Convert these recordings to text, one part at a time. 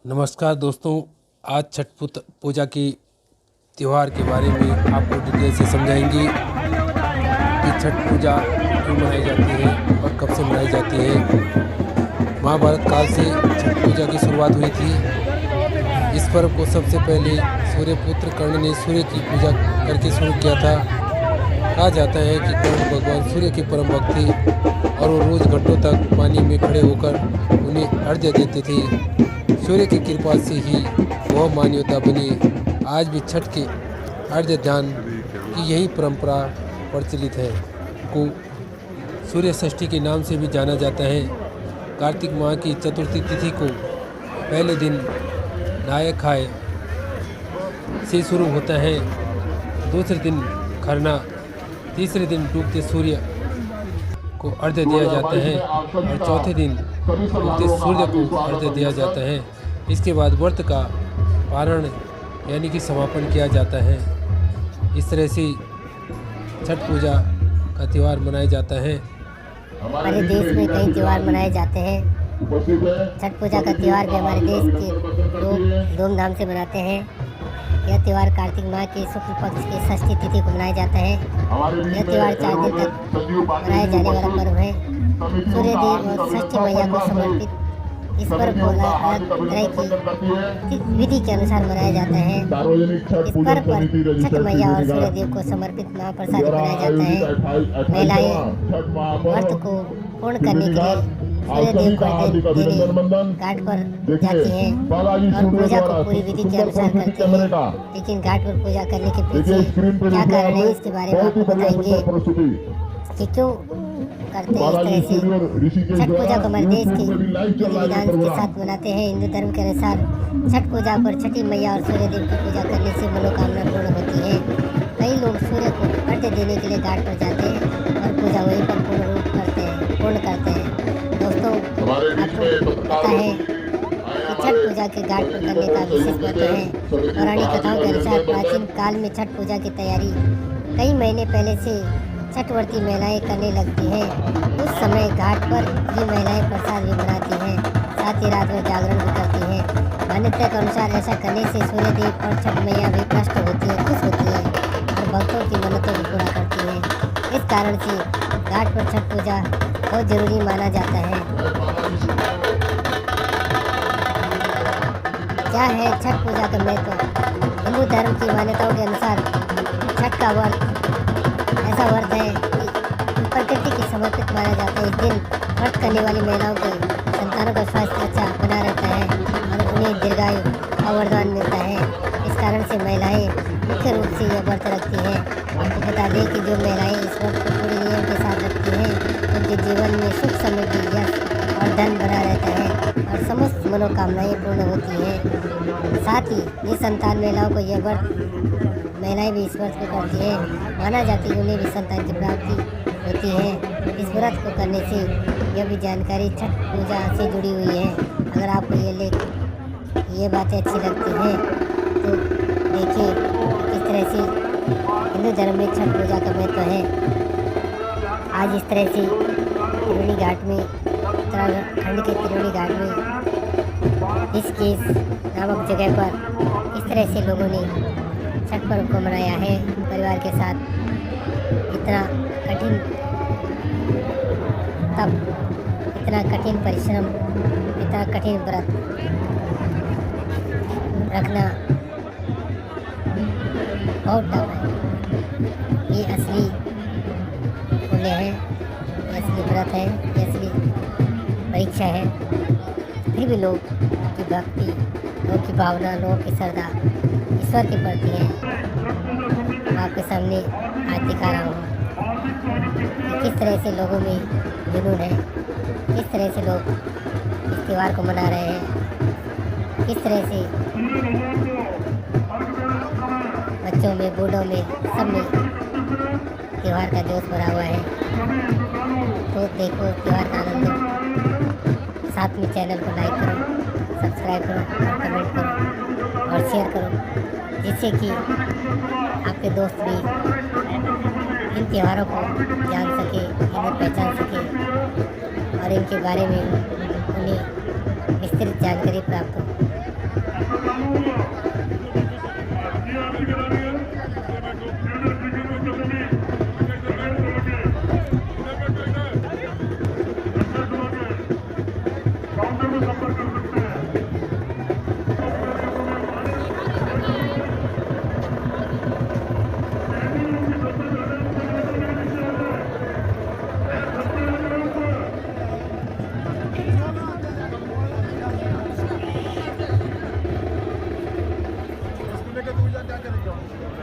नमस्कार दोस्तों, आज छठ पूजा की त्यौहार के बारे में आपको डिटेल से समझाएंगे कि छठ पूजा क्यों मनाई जाती है और कब से मनाई जाती है। महाभारत काल से छठ पूजा की शुरुआत हुई थी। इस पर्व को सबसे पहले सूर्यपुत्र कर्ण ने सूर्य की पूजा करके शुरू किया था। कहा जाता है कि कर्ण भगवान सूर्य के परम भक्त थे और वो रोज घंटों तक पानी में खड़े होकर उन्हें अर्घ्य देते थे। सूर्य की कृपा से ही वह मान्यता बनी। आज भी छठ के अर्घ्य दान की यही परंपरा प्रचलित है। को सूर्य षष्ठी के नाम से भी जाना जाता है। कार्तिक माह की चतुर्थी तिथि को पहले दिन नहाय खाए से शुरू होता है, दूसरे दिन खरना, तीसरे दिन डूबते सूर्य को अर्घ्य दिया जाता है और चौथे दिन डूबते सूर्य को अर्घ्य दिया जाता है। इसके बाद व्रत का पारण यानी कि समापन किया जाता है। इस तरह से छठ पूजा का त्यौहार मनाया जाता है। हमारे देश में कई त्यौहार मनाए जाते हैं। छठ पूजा का त्यौहार भी हमारे देश के लोग धूमधाम से मनाते हैं। यह त्यौहार कार्तिक माह के शुक्ल पक्ष की षष्ठी तिथि को मनाया जाता है। यह त्यौहार 4 दिन तक मनाया जाने वाला पर्व है। सूर्यदेव और षष्ठी मैया को समर्पित इस पर्व को अलग तरह की विधि के अनुसार मनाया जाता है। इस पर्व पर छठ मैया और सूर्यदेव को समर्पित महाप्रसाद बनाया जाता है। महिलाएं व्रत को पूर्ण करने के लिए सूर्यदेव को देने घाट पर जाती हैं और पूजा को पूरी विधि के अनुसार करती हैं। लेकिन घाट पर पूजा करने के पीछे क्या कारण है, इसके बारे में आपको बताएंगे कि क्यों करते हैं इस तरह से। छठ पूजा को हमारे देश के विधि विधान के साथ मनाते हैं। हिंदू धर्म के अनुसार छठ पूजा पर छठी मैया और सूर्यदेव की पूजा करने से मनोकामना पूर्ण होती है। कई लोग सूर्य को अर्घ्य देने के लिए घाट पर जाते हैं और पूजा वहीं पर पूर्ण करते हैं। दोस्तों, आपको पता है कि छठ पूजा के घाट पर करने का विशेष महत्व है। पौराणिक कथाओं के अनुसार प्राचीन काल में छठ पूजा की तैयारी कई महीने पहले से छठवर्ती महिलाएं करने लगती हैं। उस समय घाट पर ये महिलाएं प्रसाद भी बनाती हैं, साथ ही रात में जागरण भी करती हैं। मान्यता के अनुसार ऐसा करने से सूर्यदेव और छठ मैया भी प्रसन्न होती है, खुश होती है और भक्तों की मन्नतों को पूरा करती हैं। इस कारण से घाट पर छठ पूजा बहुत जरूरी माना जाता है। क्या है छठ पूजा का महत्व? हिंदू धर्म की मान्यताओं के अनुसार छठ का व्रत ऐसा व्रत है कि प्रकृति की समर्पित माना जाता है। इस दिन व्रत करने वाली महिलाओं के संतानों का स्वास्थ्य अच्छा बना रहता है और उन्हें दीर्घायु और वरदान मिलता है। इस कारण से महिलाएं मुख्य रूप से यह व्रत रखती हैं। आपको बता दें कि जो महिलाएं इस व्रत को पूरे नियम के साथ रखती हैं उनके जीवन में सुख समृद्धि, यश और धन बना रहता है और समस्त मनोकामनाएं पूर्ण होती हैं। साथ ही निसंतान महिलाओं को यह व्रत महिलाएं भी इस व्रत को करती हैं। माना जाती है उन्हें भी संतान की प्राप्ति होती है। इस व्रत को करने से यह भी जानकारी छठ पूजा से जुड़ी हुई है। अगर आपको ये बातें अच्छी लगती हैं तो देखिए किस तरह से हिंदू धर्म में छठ पूजा का महत्व है। आज इस तरह से त्रिवेणी घाट में, उत्तराखंड के त्रिवेणी घाट में ऋषिकेश नामक जगह पर इस तरह से लोगों ने छठ पर्व को मनाया है परिवार के साथ। इतना कठिन तप, इतना कठिन परिश्रम, इतना कठिन व्रत रखना बहुत टफ है। ये असली पुण्य है, ये असली व्रत है, ये असली परीक्षा है। फिर भी लोग की भक्ति, लोगों की भावना, लोगों की श्रद्धा ईश्वर के प्रति है। आपके सामने आज दिखा रहा हूँ कि किस तरह से लोगों में जुनून है, किस तरह से लोग इस त्यौहार को मना रहे हैं, किस तरह से बच्चों में, बूढ़ों में, सब में त्यौहार का जोश भरा हुआ है। तो देखो त्यौहार का आनंद लो। साथ में चैनल को लाइक करो, सब्सक्राइब करो और कमेंट करो और शेयर करो, जिससे कि आपके दोस्त भी इन त्योहारों को जान सके, इन्हें पहचान सके और इनके बारे में उन्हें विस्तृत जानकारी प्राप्त हो।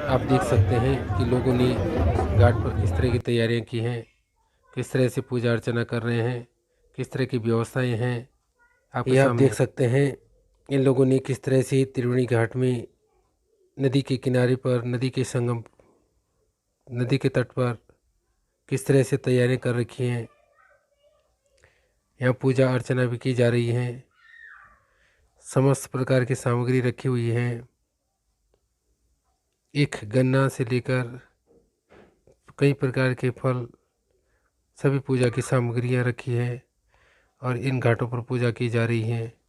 आप देख सकते हैं कि लोगों ने घाट पर किस तरह की तैयारियां की हैं, किस तरह से पूजा अर्चना कर रहे हैं, किस तरह की व्यवस्थाएं हैं। ये आप देख सकते हैं इन लोगों ने किस तरह से त्रिवेणी घाट में नदी के किनारे पर, नदी के तट पर किस तरह से तैयारियां कर रखी हैं। यहाँ पूजा अर्चना भी की जा रही है। समस्त प्रकार की सामग्री रखी हुई है। एक गन्ना से लेकर कई प्रकार के फल, सभी पूजा की सामग्रियाँ रखी है और इन घाटों पर पूजा की जा रही है।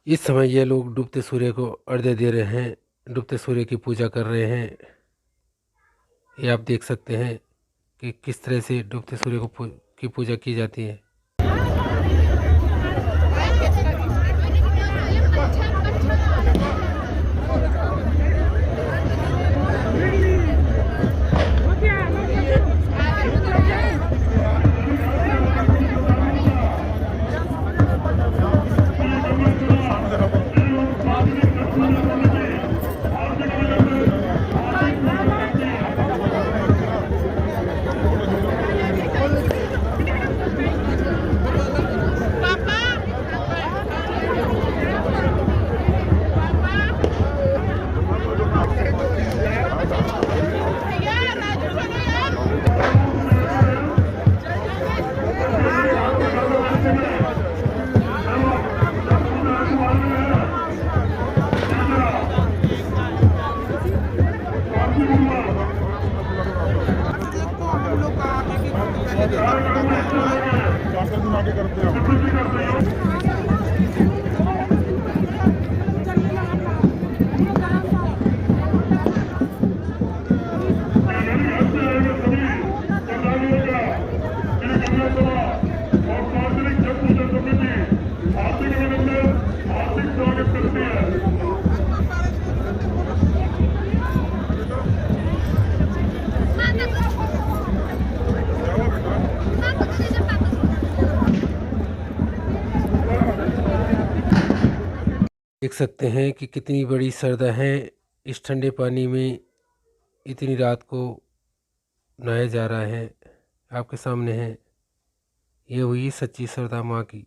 इस समय ये लोग डूबते सूर्य को अर्घ्य दे रहे हैं, डूबते सूर्य की पूजा कर रहे हैं। ये आप देख सकते हैं कि किस तरह से डूबते सूर्य की पूजा की जाती है। देख सकते हैं कि कितनी बड़ी श्रद्धा है। इस ठंडे पानी में इतनी रात को नहाया जा रहा है। आपके सामने है, ये हुई सच्ची श्रद्धा माँ की।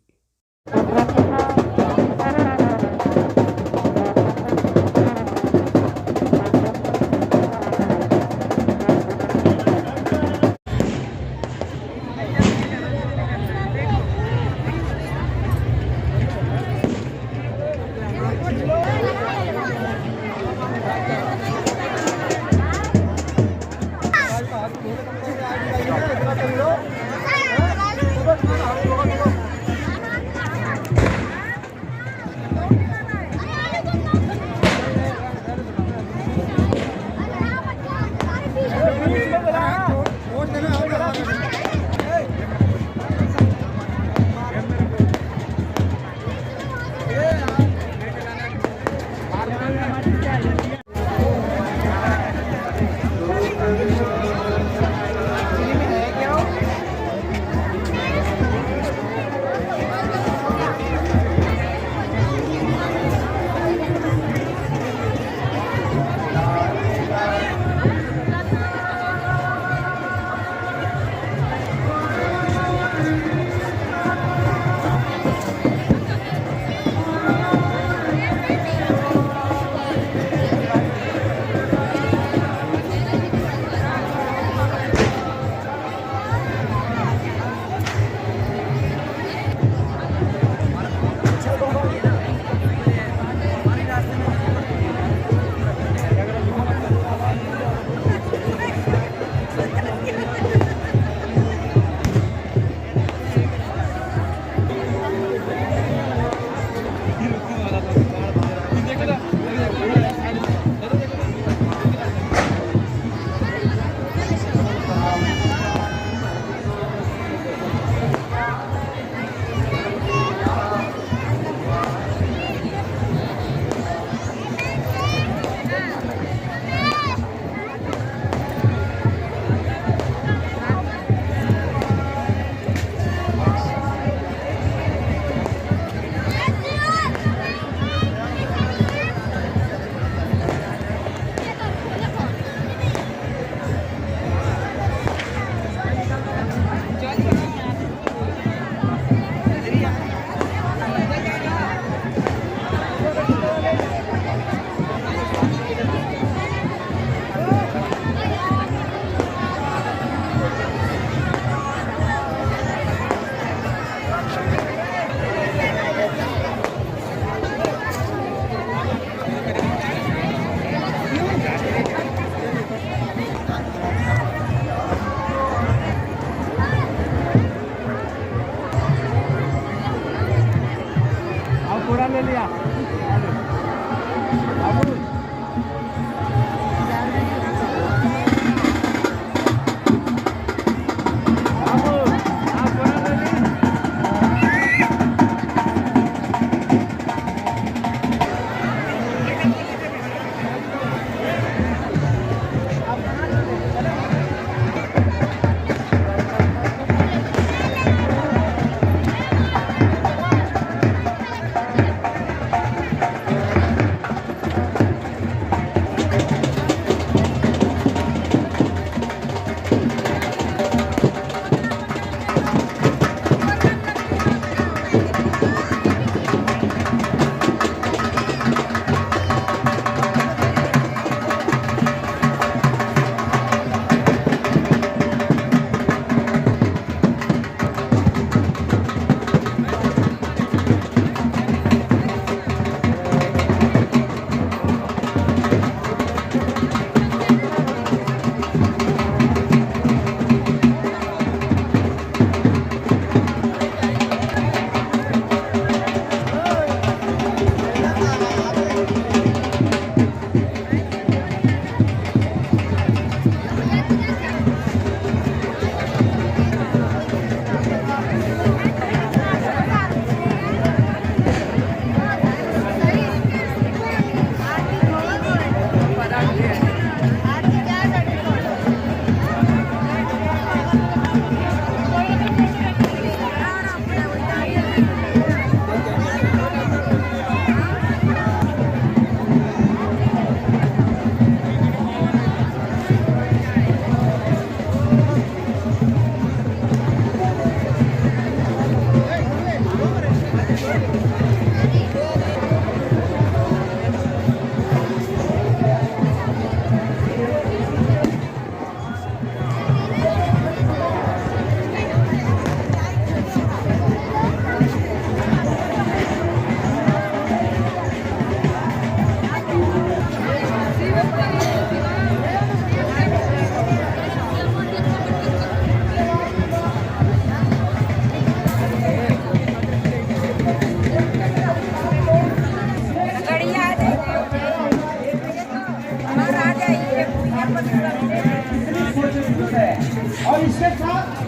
और इसके साथ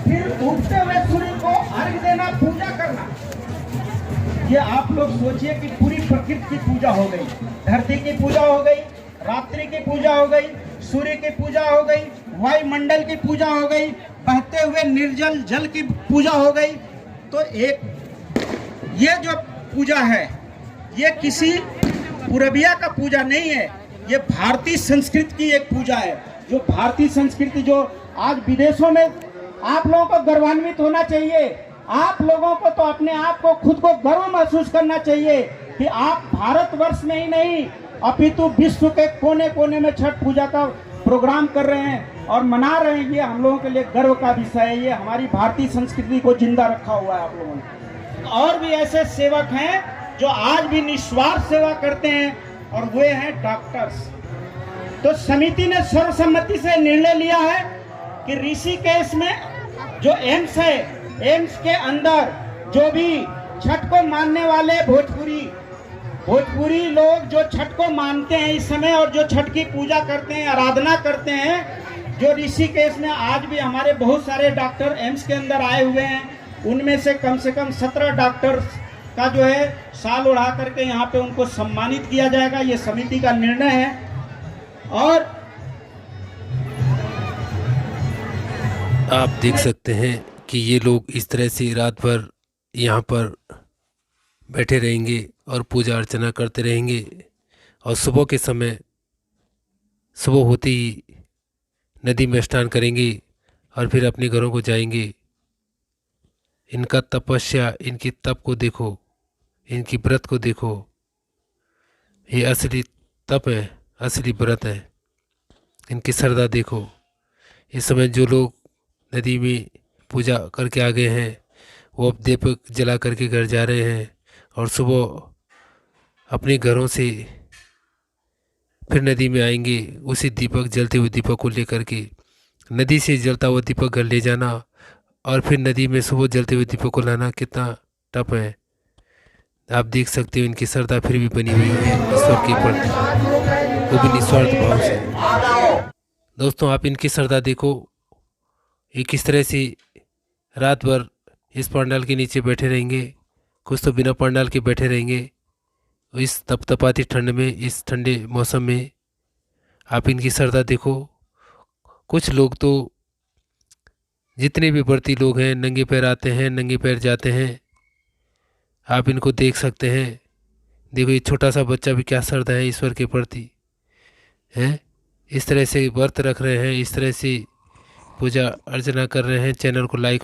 फिर उगते हुए सूर्य को अर्घ्य देना, पूजा करना। ये आप लोग सोचिए कि पूरी प्रकृति की पूजा हो गई, धरती की पूजा हो गई, रात्रि की पूजा हो गई, सूर्य की पूजा हो गई, वायुमंडल की पूजा हो गई, बहते हुए निर्जल जल की पूजा हो गई। तो एक ये जो पूजा है ये किसी पूर्विया का पूजा नहीं है, ये भारतीय संस्कृति की एक पूजा है। जो भारतीय संस्कृति जो आज विदेशों में आप लोगों को गौरवान्वित होना चाहिए। आप लोगों को तो अपने आप को खुद को गर्व महसूस करना चाहिए कि आप भारतवर्ष में ही नहीं अपितु विश्व के कोने कोने में छठ पूजा का प्रोग्राम कर रहे हैं और मना रहे हैं। ये हम लोगों के लिए गर्व का विषय है। ये हमारी भारतीय संस्कृति को जिंदा रखा हुआ है आप लोगों ने। और भी ऐसे सेवक हैं जो आज भी निस्वार्थ सेवा करते हैं और वे हैं डॉक्टर्स। तो समिति ने सर्वसम्मति से निर्णय लिया है कि ऋषिकेश में जो एम्स है, एम्स के अंदर जो भी छठ को मानने वाले भोजपुरी लोग जो छठ को मानते हैं इस समय और जो छठ की पूजा करते हैं, आराधना करते हैं, जो ऋषिकेश में आज भी हमारे बहुत सारे डॉक्टर एम्स के अंदर आए हुए हैं, उनमें से कम 17 डॉक्टर का जो है शाल उड़ा करके यहाँ पे उनको सम्मानित किया जाएगा। ये समिति का निर्णय है। और आप देख सकते हैं कि ये लोग इस तरह से रात भर यहाँ पर बैठे रहेंगे और पूजा अर्चना करते रहेंगे और सुबह के समय सुबह होते ही नदी में स्नान करेंगे और फिर अपने घरों को जाएंगे। इनका तपस्या, इनकी तप को देखो, इनकी व्रत को देखो। ये असली तप है, असली व्रत है। इनकी श्रद्धा देखो। इस समय जो लोग नदी में पूजा करके आ गए हैं वो अब दीपक जला करके घर जा रहे हैं और सुबह अपने घरों से फिर नदी में आएंगे। उसी दीपक, जलते हुए दीपक को लेकर के नदी से जलता हुआ दीपक घर ले जाना और फिर नदी में सुबह जलते हुए दीपक को लाना कितना टप है। आप देख सकते हो इनकी श्रद्धा फिर भी बनी हुई है ईश्वर के प्रति, वो भी निस्वार्थ भाव से। दोस्तों आप इनकी श्रद्धा देखो, ये किस तरह से रात भर इस पंडाल के नीचे बैठे रहेंगे, कुछ तो बिना पंडाल के बैठे रहेंगे इस तपतपाती ठंड में, इस ठंडे मौसम में। आप इनकी श्रद्धा देखो। कुछ लोग तो जितने भी व्रती लोग हैं नंगे पैर आते हैं, नंगे पैर जाते हैं। आप इनको देख सकते हैं। देखो ये छोटा सा बच्चा भी क्या श्रद्धा है ईश्वर के प्रति, हैं इस तरह से व्रत रख रहे हैं, इस तरह से पूजा अर्चना कर रहे हैं। चैनल को लाइक